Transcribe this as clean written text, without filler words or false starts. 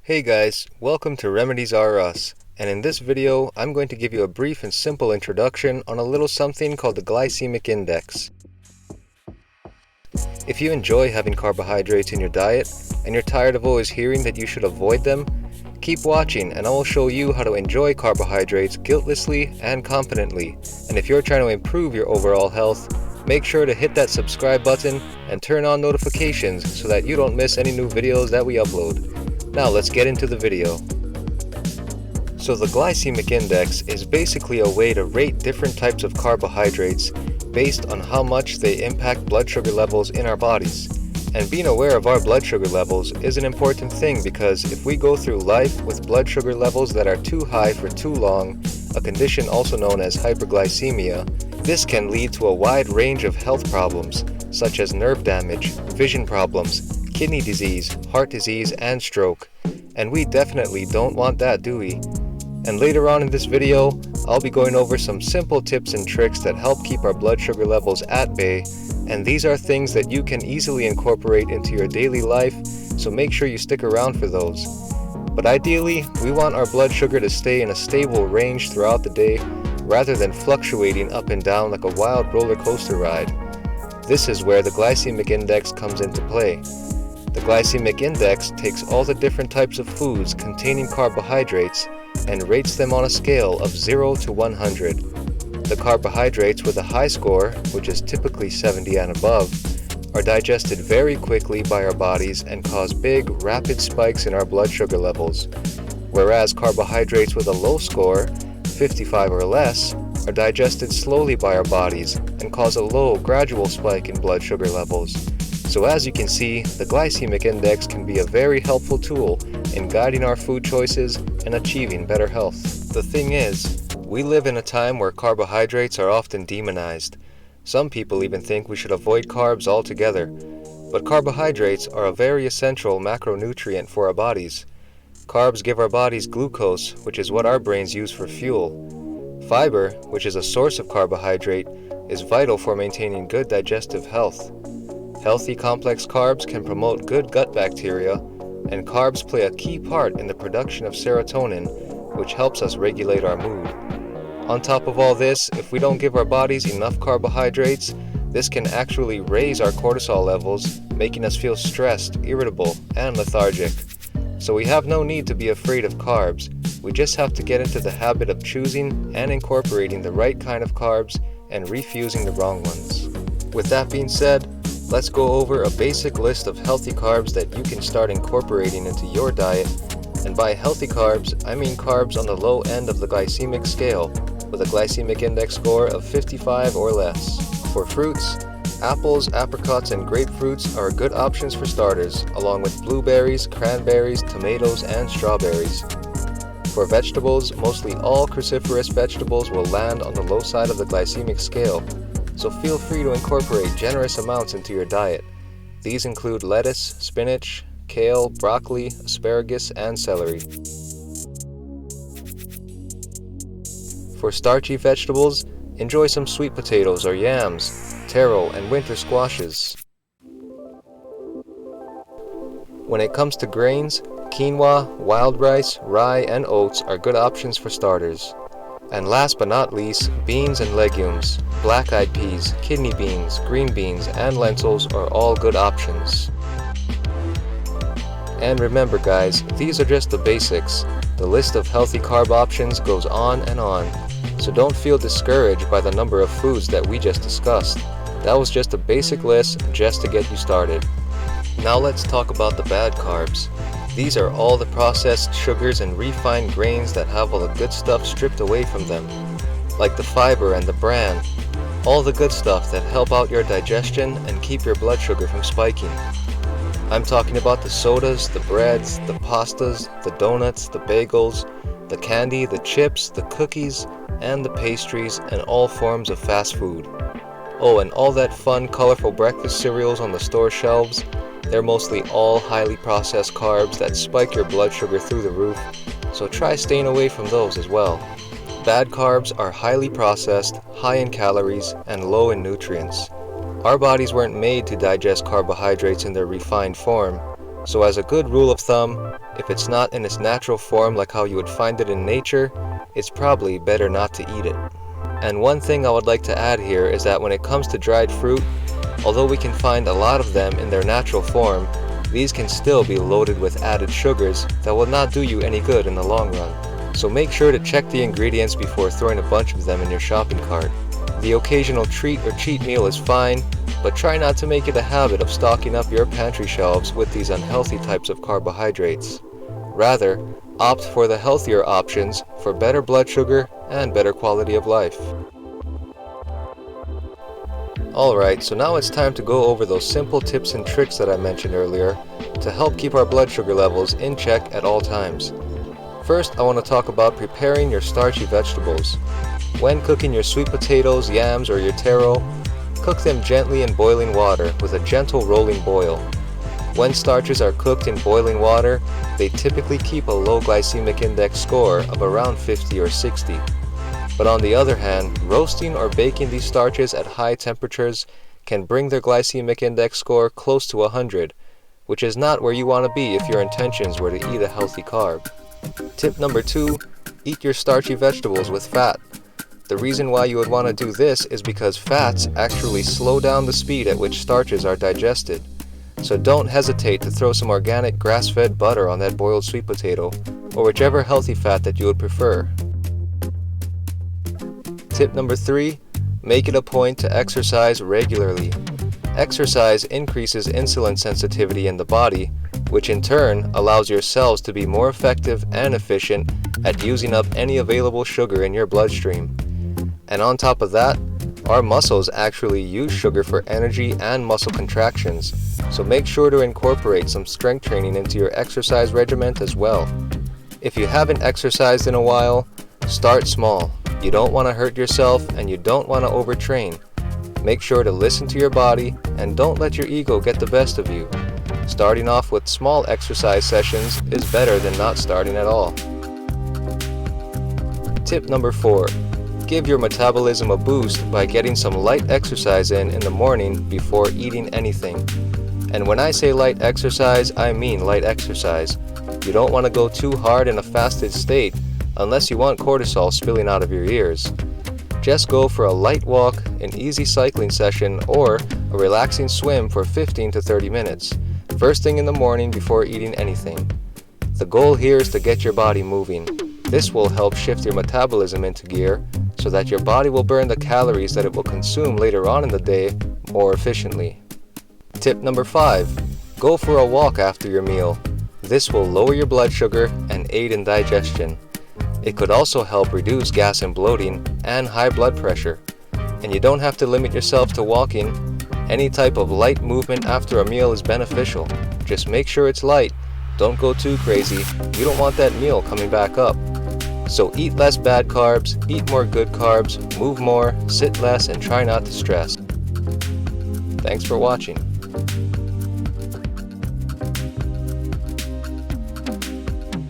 Hey guys, welcome to Remedies Are Us, and in this video I'm going to give you a brief and simple introduction on a little something called the glycemic index. If you enjoy having carbohydrates in your diet, and you're tired of always hearing that you should avoid them, keep watching and I will show you how to enjoy carbohydrates guiltlessly and confidently. And if you're trying to improve your overall health, make sure to hit that subscribe button and turn on notifications so that you don't miss any new videos that we upload. Now let's get into the video. So the glycemic index is basically a way to rate different types of carbohydrates based on how much they impact blood sugar levels in our bodies. And being aware of our blood sugar levels is an important thing because if we go through life with blood sugar levels that are too high for too long, a condition also known as hyperglycemia, this can lead to a wide range of health problems such as nerve damage, vision problems, kidney disease, heart disease, and stroke. And we definitely don't want that, do we? And later on in this video, I'll be going over some simple tips and tricks that help keep our blood sugar levels at bay, and these are things that you can easily incorporate into your daily life, so make sure you stick around for those. But ideally, we want our blood sugar to stay in a stable range throughout the day, rather than fluctuating up and down like a wild roller coaster ride. This is where the glycemic index comes into play. The glycemic index takes all the different types of foods containing carbohydrates and rates them on a scale of 0 to 100. The carbohydrates with a high score, which is typically 70 and above, are digested very quickly by our bodies and cause big, rapid spikes in our blood sugar levels, whereas carbohydrates with a low score, 55 or less, are digested slowly by our bodies and cause a low, gradual spike in blood sugar levels. So as you can see, the glycemic index can be a very helpful tool in guiding our food choices and achieving better health. The thing is, we live in a time where carbohydrates are often demonized. Some people even think we should avoid carbs altogether. But carbohydrates are a very essential macronutrient for our bodies. Carbs give our bodies glucose, which is what our brains use for fuel. Fiber, which is a source of carbohydrate, is vital for maintaining good digestive health. Healthy complex carbs can promote good gut bacteria, and carbs play a key part in the production of serotonin, which helps us regulate our mood. On top of all this, if we don't give our bodies enough carbohydrates, this can actually raise our cortisol levels, making us feel stressed, irritable, and lethargic. So we have no need to be afraid of carbs. We just have to get into the habit of choosing and incorporating the right kind of carbs and refusing the wrong ones. With that being said, let's go over a basic list of healthy carbs that you can start incorporating into your diet. And by healthy carbs, I mean carbs on the low end of the glycemic scale, with a glycemic index score of 55 or less. For fruits, apples, apricots, and grapefruits are good options for starters, along with blueberries, cranberries, tomatoes, and strawberries. For vegetables, mostly all cruciferous vegetables will land on the low side of the glycemic scale, so feel free to incorporate generous amounts into your diet. These include lettuce, spinach, kale, broccoli, asparagus, and celery. For starchy vegetables, enjoy some sweet potatoes or yams, taro, and winter squashes. When it comes to grains, quinoa, wild rice, rye, and oats are good options for starters. And last but not least, beans and legumes, black-eyed peas, kidney beans, green beans, and lentils are all good options. And remember guys, these are just the basics. The list of healthy carb options goes on and on. So don't feel discouraged by the number of foods that we just discussed. That was just a basic list just to get you started. Now let's talk about the bad carbs. These are all the processed sugars and refined grains that have all the good stuff stripped away from them, like the fiber and the bran, all the good stuff that help out your digestion and keep your blood sugar from spiking. I'm talking about the sodas, the breads, the pastas, the donuts, the bagels, the candy, the chips, the cookies, and the pastries, and all forms of fast food. Oh, and all that fun, colorful breakfast cereals on the store shelves. They're mostly all highly processed carbs that spike your blood sugar through the roof, so try staying away from those as well. Bad carbs are highly processed, high in calories, and low in nutrients. Our bodies weren't made to digest carbohydrates in their refined form. So as a good rule of thumb, if it's not in its natural form like how you would find it in nature, it's probably better not to eat it. And one thing I would like to add here is that when it comes to dried fruit, although we can find a lot of them in their natural form, these can still be loaded with added sugars that will not do you any good in the long run. So make sure to check the ingredients before throwing a bunch of them in your shopping cart. The occasional treat or cheat meal is fine, but try not to make it a habit of stocking up your pantry shelves with these unhealthy types of carbohydrates. Rather, opt for the healthier options for better blood sugar and better quality of life. Alright, so now it's time to go over those simple tips and tricks that I mentioned earlier to help keep our blood sugar levels in check at all times. First, I want to talk about preparing your starchy vegetables. When cooking your sweet potatoes, yams, or your taro, cook them gently in boiling water with a gentle rolling boil. When starches are cooked in boiling water, they typically keep a low glycemic index score of around 50 or 60. But on the other hand, roasting or baking these starches at high temperatures can bring their glycemic index score close to 100, which is not where you want to be if your intentions were to eat a healthy carb. Tip number 2, eat your starchy vegetables with fat. The reason why you would want to do this is because fats actually slow down the speed at which starches are digested. So don't hesitate to throw some organic grass-fed butter on that boiled sweet potato, or whichever healthy fat that you would prefer. Tip number 3, make it a point to exercise regularly. Exercise increases insulin sensitivity in the body, which in turn allows your cells to be more effective and efficient at using up any available sugar in your bloodstream. And on top of that, our muscles actually use sugar for energy and muscle contractions, so make sure to incorporate some strength training into your exercise regimen as well. If you haven't exercised in a while, start small. You don't want to hurt yourself and you don't want to overtrain. Make sure to listen to your body and don't let your ego get the best of you. Starting off with small exercise sessions is better than not starting at all. Tip number 4. Give your metabolism a boost by getting some light exercise in the morning before eating anything. And when I say light exercise, I mean light exercise. You don't want to go too hard in a fasted state unless you want cortisol spilling out of your ears. Just go for a light walk, an easy cycling session, or a relaxing swim for 15 to 30 minutes, first thing in the morning before eating anything. The goal here is to get your body moving. This will help shift your metabolism into gear so that your body will burn the calories that it will consume later on in the day more efficiently. Tip number 5. Go for a walk after your meal. This will lower your blood sugar and aid in digestion. It could also help reduce gas and bloating and high blood pressure. And you don't have to limit yourself to walking. Any type of light movement after a meal is beneficial. Just make sure it's light. Don't go too crazy. You don't want that meal coming back up. So eat less bad carbs, eat more good carbs, move more, sit less, and try not to stress. Thanks for watching.